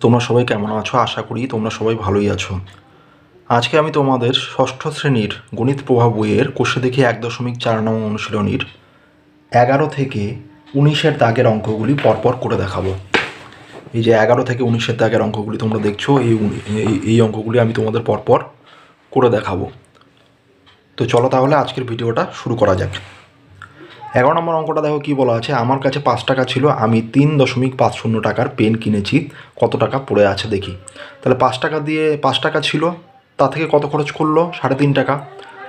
তোমরা সবাই কেমন আছো? আশা করি তোমরা সবাই ভালোই আছো। আজকে আমি তোমাদের ষষ্ঠ শ্রেণীর গণিত প্রভাব বইয়ের কোষে দেখি 1.4 নং অনুশীলনীর 11 থেকে 19-এর দাগের অঙ্কগুলি পরপর করে দেখাবো। এই যে 11 থেকে 19-এর দাগের অঙ্কগুলি তোমরা দেখছো, এই অঙ্কগুলি আমি তোমাদের পরপর করে দেখাবো। তো চলো তাহলে আজকের ভিডিওটা শুরু করা যাক। 11 নম্বর অঙ্কটা দেখো কি বলা আছে। আমার কাছে 5 টাকা ছিল, আমি 3.50 টাকার পেন কিনেছি, কত টাকা পড়ে আছে দেখি। তাহলে 5 টাকা ছিল, তা থেকে কত খরচ করলো? 3.5 টাকা।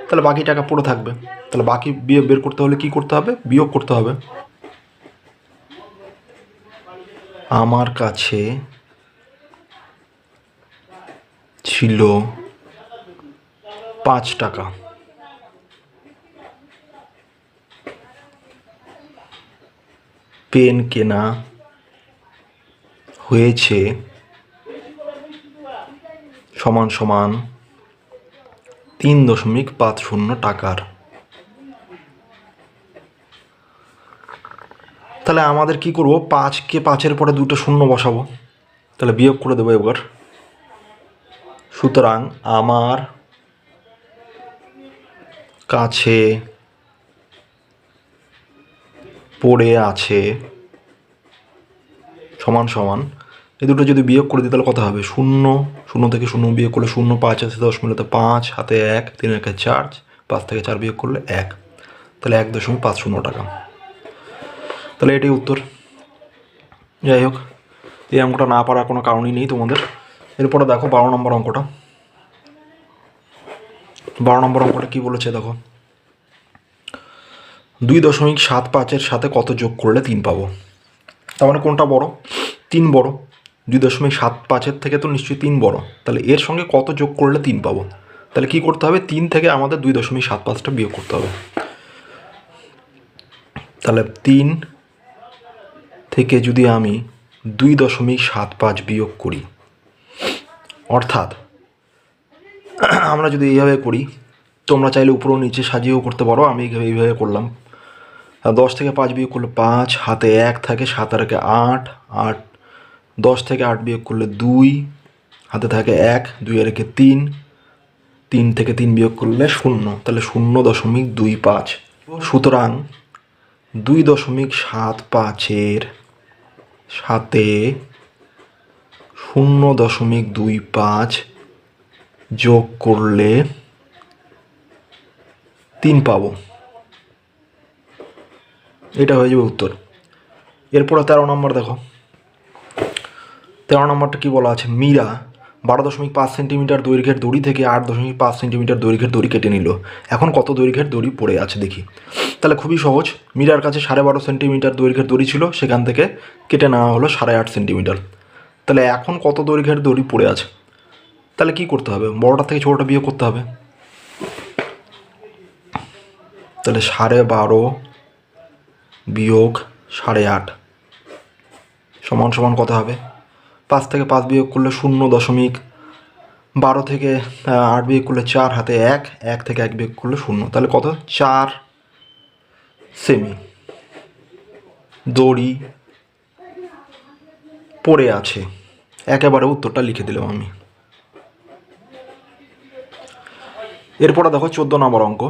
তাহলে বাকি টাকা পড়ে থাকবে। তাহলে বাকি বের করতে হলে কি করতে হবে? বিয়োগ করতে হবে। আমার কাছে ছিল 5 টাকা, পেন কেনা হয়েছে সমান সমান 3.50 টাকার। তাহলে আমাদের কি করব? 5-এর পরে দুটো শূন্য বসাবো, তাহলে বিয়োগ করে দেবো এবার। সুতরাং আমার কাছে পড়ে আছে সমান সমান, এই দুটো যদি বিয়োগ করে দিই তাহলে কত হবে? 0 থেকে 0 বিয়োগ করলে 0, 5 আছে 10 মিলে তো 5, হাতে 1, 3 একে 4, 5 থেকে 4 বিয়োগ করলে 1, তাহলে 1.50 টাকা। তাহলে এটাই উত্তর। যাই হোক, এই অঙ্কটা না পারার কোনো কারণই নেই তোমাদের। এরপরে দেখো 12 নম্বর অঙ্কটা। 12 নম্বর অঙ্কটা কী বলেছে দেখো। 2.75-এর সাথে কত যোগ করলে 3 পাবো? তার মানে কোনটা বড়? 3 বড়। 2.75-এর থেকে তো নিশ্চয়ই 3 বড়। তাহলে এর সঙ্গে কত যোগ করলে 3 পাবো? তাহলে কি করতে হবে? 3 থেকে আমাদের 2.75টা বিয়োগ করতে হবে। তাহলে 3 থেকে যদি আমি 2.75 বিয়োগ করি, অর্থাৎ আমরা যদি এইভাবে করি, তোমরা চাইলে উপরেও নিচে সাজিয়েও করতে পারো, আমি এইভাবে করলাম। 10 থেকে 5 বিয়োগ করলে 5, হাতে 1 থাকে, 7 আর 8, 8, 10 থেকে 8 বিয়োগ করলে 2, হাতে থাকে 1, 2 আর 3, 3 থেকে 3 বিয়োগ করলে 0, তাহলে 0.25। সুতরাং 2.75-এর সাথে 0.25 যোগ করলে 3 পাবো। এটা হয়ে যাবে উত্তর। এরপরে 13 নম্বর দেখো। 13 নম্বরটা কী বলা আছে? মীরা 12.5 সেন্টিমিটার দৈর্ঘ্যের দড়ি থেকে 8.5 সেন্টিমিটার দৈর্ঘ্যের দড়ি কেটে নিল। এখন কত দৈর্ঘ্যের দড়ি পড়ে আছে দেখি। তাহলে খুবই সহজ। মীরার কাছে 12.5 সেন্টিমিটার দৈর্ঘ্যের দড়ি ছিল, সেখান থেকে কেটে নেওয়া হলো 8.5 সেন্টিমিটার। তাহলে এখন কত দৈর্ঘ্যের দড়ি পড়ে আছে? তাহলে কি করতে হবে? বড়টা থেকে ছোটোটা বিয়োগ করতে হবে। তাহলে 12.5 বিয়োগ 8.5 সমান সমান কত হবে? 5 থেকে 5 বিয়োগ করলে 0.12 থেকে 8 বিয়োগ করলে 4, হাতে 1, 1 থেকে 1 বিয়োগ করলে 0, তাহলে কত? 4 সেমি দড়ি পড়ে আছে। একেবারে উত্তরটা লিখে দিলাম আমি। এরপরে দেখো 14 নম্বর অঙ্ক।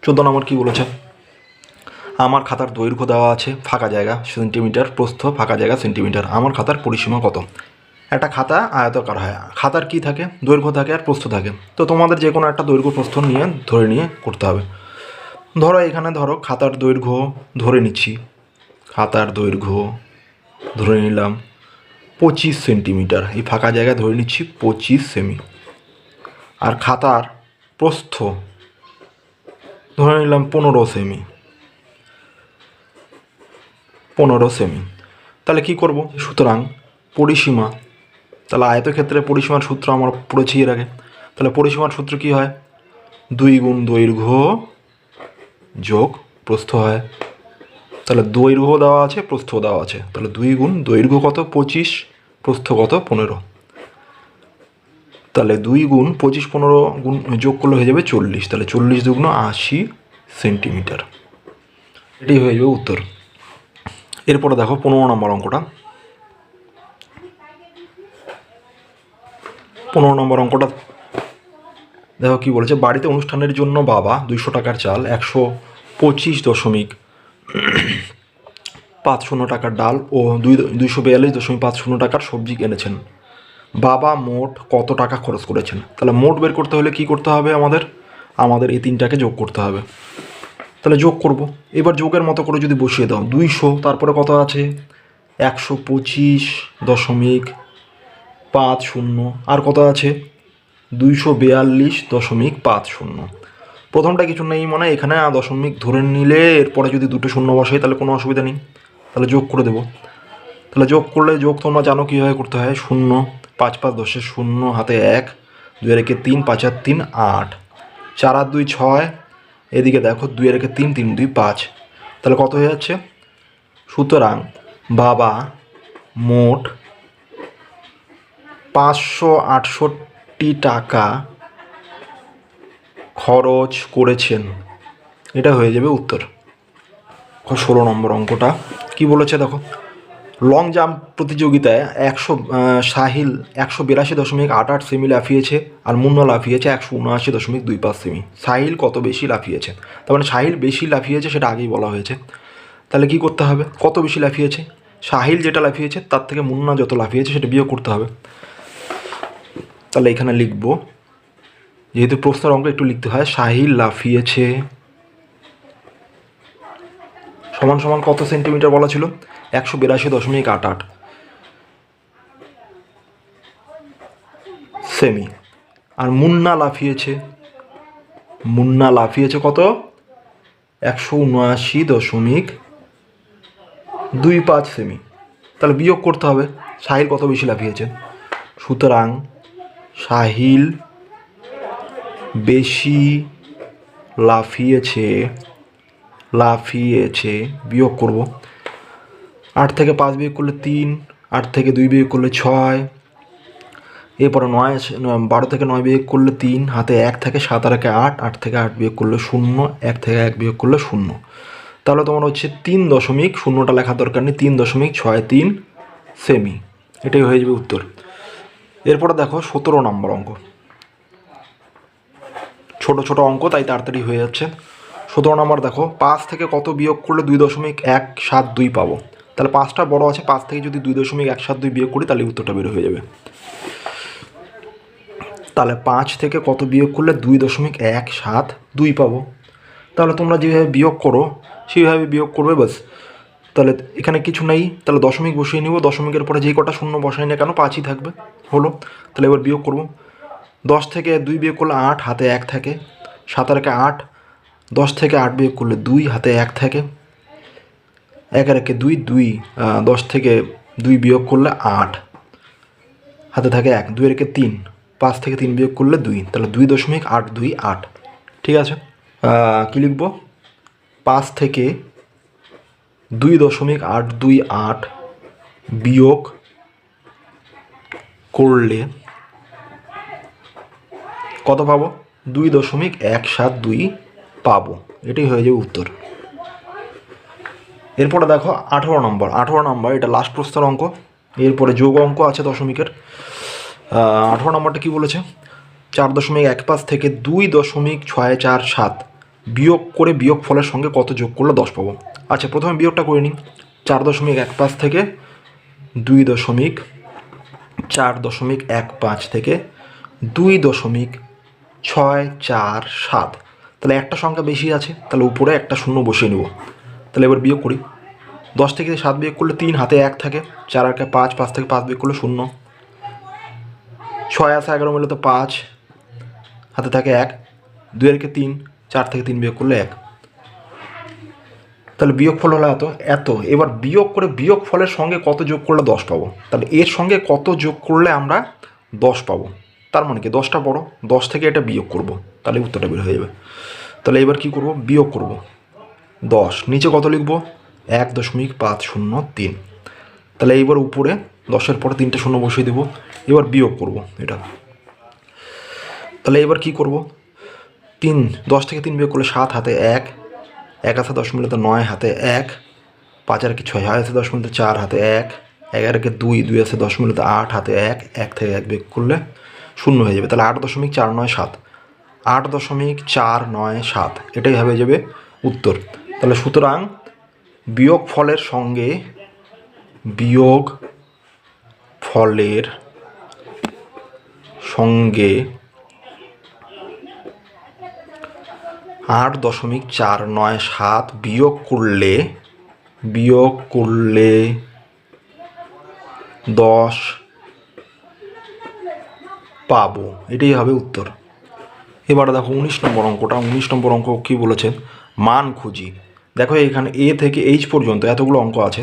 14 নম্বর কী বলেছে? আমার খাতার দৈর্ঘ্য দেওয়া আছে, ফাঁকা জায়গা সেন্টিমিটার, প্রস্থ ফাঁকা জায়গা সেন্টিমিটার। আমার খাতার পরিসীমা কত? একটা খাতা আয়তাকার হয়, খাতার কি থাকে? দৈর্ঘ্য থাকে আর প্রস্থ থাকে। তো তোমাদের যে কোনো একটা দৈর্ঘ্য প্রস্থ ধরে নিয়ে করতে হবে। ধরো এখানে খাতার দৈর্ঘ্য ধরে নিচ্ছি, খাতার দৈর্ঘ্য ধরে নিলাম 25 সেন্টিমিটার, এই ফাঁকা জায়গায় ধরে নিচ্ছি 25 সেমি। আর খাতার প্রস্থ ধরে নিলাম 15 সেমি, 15 সেমি। তাহলে কি করব? সুতরাং পরিসীমা, তাহলে আয়তক্ষেত্রে পরিসীমার সূত্র আমরা পড়েছি এর আগে। তাহলে পরিসীমার সূত্র কি হয়? 2 গুণ দৈর্ঘ্য যোগ প্রস্থ হয়। তাহলে দৈর্ঘ্য দেওয়া আছে, প্রস্থ দেওয়া আছে, তাহলে 2 গুণ দৈর্ঘ্য কত? 25, প্রস্থ কত? 15। তাহলে 2 গুণ 25, 15 গুণ যোগ করলে হয়ে যাবে 40। তাহলে 40 দুগুণ 80 সেন্টিমিটার। এটাই হয়ে যাবে উত্তর। এরপরে দেখো 15 নম্বর অঙ্কটা। 15 নম্বর অঙ্কটা দেখো কি বলেছে, বাড়িতে অনুষ্ঠানের জন্য বাবা 200 টাকার চাল, 125.50 টাকার ডাল ও 242.50 টাকার সবজি এনেছেন। বাবা মোট কত টাকা খরচ করেছেন? তাহলে মোট বের করতে হলে কি করতে হবে আমাদের এই তিনটাকে যোগ করতে হবে। তাহলে যোগ করব। এবার যোগের মতো করে যদি বসিয়ে দাও, 200, তারপরে কত আছে 125.50, আর কত আছে 242.50। প্রথমটা কিছু নেই মানে এখানে দশমিক ধরে নিলে এরপরে যদি দুটো শূন্য বসাই তাহলে কোনো অসুবিধা নেই। তাহলে যোগ করে দেবো। তাহলে যোগ করলে যোগ তোমরা জানো কীভাবে করতে হয়, 0, 5 5 10 0, হাতে 1, 2 এর একে 3, 5 আর 3 8, 4 আর 2 6, এদিকে দেখো 2 এর একে 3, 3 2 5। তাহলে কত হয়ে যাচ্ছে? সুতরাং বাবা মোট 568 টাকা খরচ করেছেন। এটা হয়ে যাবে উত্তর। 16 নম্বর অঙ্কটা কি বলেছে দেখো, লং জাম্প প্রতিযোগিতায় সাহিল 182.88 সেমি লাফিয়েছে আর মুন্না লাফিয়েছে 179.25 সেমি। সাহিল কত বেশি লাফিয়েছে? তার মানে সাহিল বেশি লাফিয়েছে সেটা আগেই বলা হয়েছে। তাহলে কি করতে হবে, কত বেশি লাফিয়েছে? সাহিল যেটা লাফিয়েছে তার থেকে মুন্না যত লাফিয়েছে সেটা বিয়োগ করতে হবে। তাহলে এখানে লিখব, যেহেতু প্রশ্নের অঙ্ক একটু লিখতে হয়, সাহিল লাফিয়েছে সমান সমান কত সেন্টিমিটার বলা ছিল? 182.88 সেমি। আর মুন্না লাফিয়েছে কত? 179.25 সেমি। তাহলে বিয়োগ করতে হবে, সাহিল কত বেশি লাফিয়েছে। সুতরাং সাহিল বেশি লাফিয়েছে বিয়োগ করব। 8 থেকে 5 বিয়োগ করলে 3, 8 থেকে 2 বিয়োগ করলে 6, এরপরে 12 থেকে 9 বিয়োগ করলে 3, হাতে 1 থেকে 7 আর 8, 8 থেকে 8 বিয়োগ করলে 0, 1 থেকে 1 বিয়োগ করলে 0। তাহলে তোমার হচ্ছে 3.0টা লেখার দরকার নেই, 3.63 সেমি। এটাই হয়ে যাবে উত্তর। এরপরে দেখো 17 নম্বর অঙ্ক, ছোট ছোট অঙ্ক তাই তাড়াতাড়ি হয়ে যাচ্ছে। 17 নম্বর দেখো, 5 থেকে কত বিয়োগ করলে 2.172 পাবো? তাহলে 5টা বড় আছে, 5 থেকে যদি 2.172 বিয়োগ করি তাহলে উত্তরটা বের হয়ে যাবে। তাহলে 5 থেকে কত বিয়োগ করলে 2.172 পাবো? তাহলে তোমরা যেভাবে বিয়োগ করো সেইভাবে বিয়োগ করবে ব্যাস। তাহলে এখানে কিছু নেই, তাহলে দশমিক বসিয়ে নিব, দশমিকের পরে যেই কটা শূন্য বসাই না কেন 5ই থাকবে, হলো। তাহলে এবার বিয়োগ করব। 10 থেকে 2 বিয়োগ করলে 8, হাতে 1 থাকে, 7 আর 8, 10 থেকে 8 বিয়োগ করলে 2, হাতে 1 থাকে, 1 আর 2, 10 থেকে 2 বিয়োগ করলে 8, হাতে থাকে 1, 2 আর 3, 5 থেকে 3 বিয়োগ করলে 2, তাহলে 2.828। ঠিক আছে, কী লিখব? 5 থেকে 2.828 বিয়োগ করলে কত পাবো? 2.172 পাবো। এটাই হয়ে যাবে উত্তর। এরপরে দেখো 18 নম্বর, এটা লাস্ট প্রশ্নের অঙ্ক। এরপরে যোগ অঙ্ক আছে দশমিকের। 18 নম্বরটা কী বলেছে, 4.15 থেকে 2.647 বিয়োগ করে বিয়োগ ফলের সঙ্গে কত যোগ করলে 10 পাবো? আচ্ছা, প্রথমে বিয়োগটা করে নিই। 4.15 থেকে 4.15 থেকে 2.647, তাহলে একটা সংখ্যা বেশি আছে, তাহলে উপরে একটা শূন্য বসিয়ে নেব। তাহলে এবার বিয়োগ করি। 10 থেকে 7 বিয়োগ করলে 3, হাতে 1 থাকে, 4 আর 5, 5 থেকে 5 বিয়োগ করলে 0, 6 আছে 11 মিলে তো 5, হাতে থাকে 1, 2 আর 3, 4 থেকে 3 বিয়োগ করলে 1। তাহলে বিয়োগ ফল হলো এত। এবার বিয়োগ করে বিয়োগ ফলের সঙ্গে কত যোগ করলে 10 পাবো? তাহলে এর সঙ্গে কত যোগ করলে আমরা 10 পাবো? তার মানে কি 10টা বড়, 10 থেকে এটা বিয়োগ করব, তাহলে উত্তরটা বের হয়ে যাবে। তাহলে এবার কি করব? বিয়োগ করব। 10 নিচে কত লিখব? 1.503। তাহলে এইবার উপরে 10-এর পরে 3টে শূন্য বসিয়ে দেবো। এবার বিয়োগ করব এটা। তাহলে এবার কি করব? 10 থেকে 3 বিয়োগ করলে 7, হাতে 1, 1 আছে 10 মিলে তো 9, হাতে 1, 5 আর 6, 6 আছে 10 মিলে 4, হাতে 1, 11 2, 2 আছে 10 মিলে তো 8, হাতে 1, 1 থেকে 1 বিয়োগ করলে শূন্য হয়ে যাবে। তাহলে 8.497, 8.497 এটাই হয়ে যাবে উত্তর। তাহলে সুতরাং বিয়োগ ফলের সঙ্গে 8.497 বিয়োগ করলে 10 পাবো, এটাই হবে উত্তর। এবারে দেখো 19 নম্বর অঙ্কটা। 19 নম্বর অঙ্ক কী বলেছে, মান খুঁজি। দেখো এখানে এ থেকে এইচ পর্যন্ত এতগুলো অঙ্ক আছে,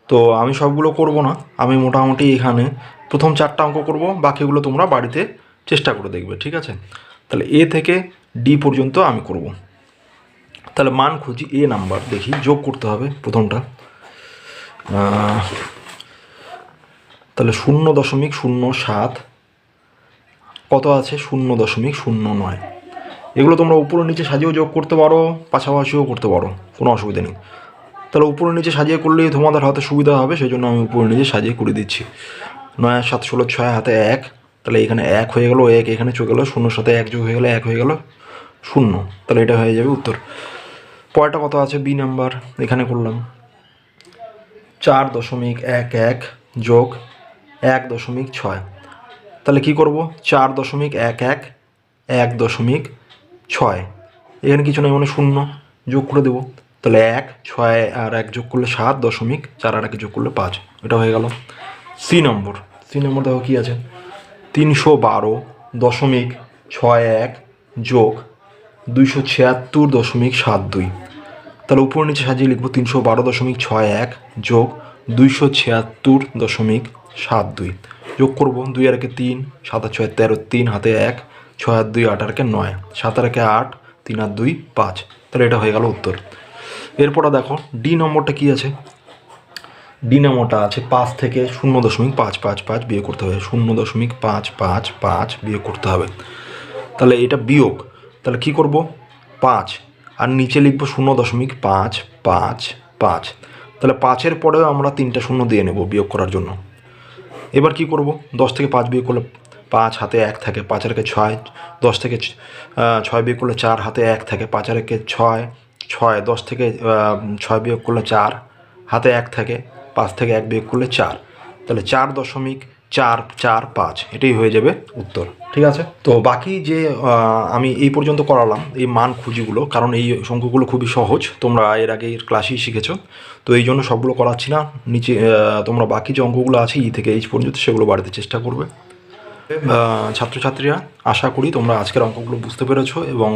তো আমি সবগুলো করব না, আমি মোটামুটি এখানে প্রথম 4টা অঙ্ক করব, বাকিগুলো তোমরা বাড়িতে চেষ্টা করে দেখবে, ঠিক আছে। তাহলে এ থেকে ডি পর্যন্ত আমি করব। তাহলে মান খুঁজি, এ নাম্বার দেখি, যোগ করতে হবে প্রথমটা। তাহলে 0.07 কত আছে, 0.09। এগুলো তোমরা উপরে নিচে সাজিয়েও যোগ করতে পারো, পাশাপাশিও করতে পারো, কোনো অসুবিধা নেই। তাহলে উপরে নিচে সাজিয়ে করলেই তোমাদের হাতে সুবিধা হবে, সেই জন্য আমি উপরে নিচে সাজিয়ে করে দিচ্ছি। 9 আর 7 16, 6 হাতে 1, তাহলে এখানে 1 হয়ে গেল, 1 এখানে চলে গেলো, 0 সাথে 1 যোগ হয়ে গেলে 1 হয়ে গেল 0, তাহলে এটা হয়ে যাবে উত্তর। পরেরটা কত আছে, বি নাম্বার, এখানে করলাম 4.11 যোগ 1.6। তাহলে কি করব, 4.11 1.6, এখানে কিছু নেই মানে 0, যোগ করে দেবো। তাহলে 1 6 আর 1 যোগ করলে 7.4 আর 1 যোগ করলে 5, এটা হয়ে গেল। সি নম্বর দেখো কী আছে, 312.61 যোগ 276.72। তাহলে উপর নিচে সাজিয়ে লিখবো 312.61 যোগ 276.72, যোগ করবো 2 আর 1 3, 7 আর 6 13, 3 হাতে 1, 6 আর 2 8 আর 1 9, 7 আর 1 8, 3 আর 2 5, তাহলে এটা হয়ে গেল উত্তর। এরপরে দেখো ডি নম্বরটা কী আছে, ডি নম্বরটা আছে 5 থেকে 0.555 বিয়োগ করতে হবে, 0.555 বিয়োগ করতে হবে। তাহলে এটা বিয়োগ, তাহলে কি করব, 5 আর নিচে লিখবো 0.555, তাহলে 5-এর পরেও আমরা 3টা শূন্য দিয়ে নেব বিয়োগ করার জন্য। এবার কি করব, 10 থেকে 5 বিয়োগ করলে 5 হাতে 1 থাকে, 5 আর 1 6, 10 থেকে 6 বিয়োগ করলে 4 হাতে 1 থাকে, 5 আর 1 6, 10 থেকে 6 বিয়োগ করলে 4 হাতে 1 থাকে, 5 থেকে 1 বিয়োগ করলে 4, তাহলে 4.445 এটাই হয়ে যাবে উত্তর, ঠিক আছে। তো বাকি যে আমি এই পর্যন্ত করালাম এই মান খুঁজিগুলো, কারণ এই অঙ্কগুলো খুবই সহজ, তোমরা এর আগে ক্লাসেই শিখেছো, তো এই জন্য সবগুলো করাচ্ছি না। নিচে তোমরা বাকি যে অঙ্কগুলো আছে ই থেকে এইচ পর্যন্ত সেগুলো বাড়িতে চেষ্টা করবে। ছাত্রছাত্রীরা, আশা করি তোমরা আজকের অঙ্কগুলো বুঝতে পেরেছো, এবং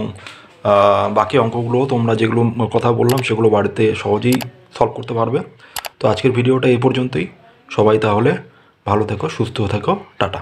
বাকি অঙ্কগুলো তোমরা যেগুলো কথা বললাম সেগুলো বাড়িতে সহজেই সলভ করতে পারবে। তো আজকের ভিডিওটা এই পর্যন্তই। সবাই তাহলে ভালো থেকো, সুস্থ থেকো, টাটা।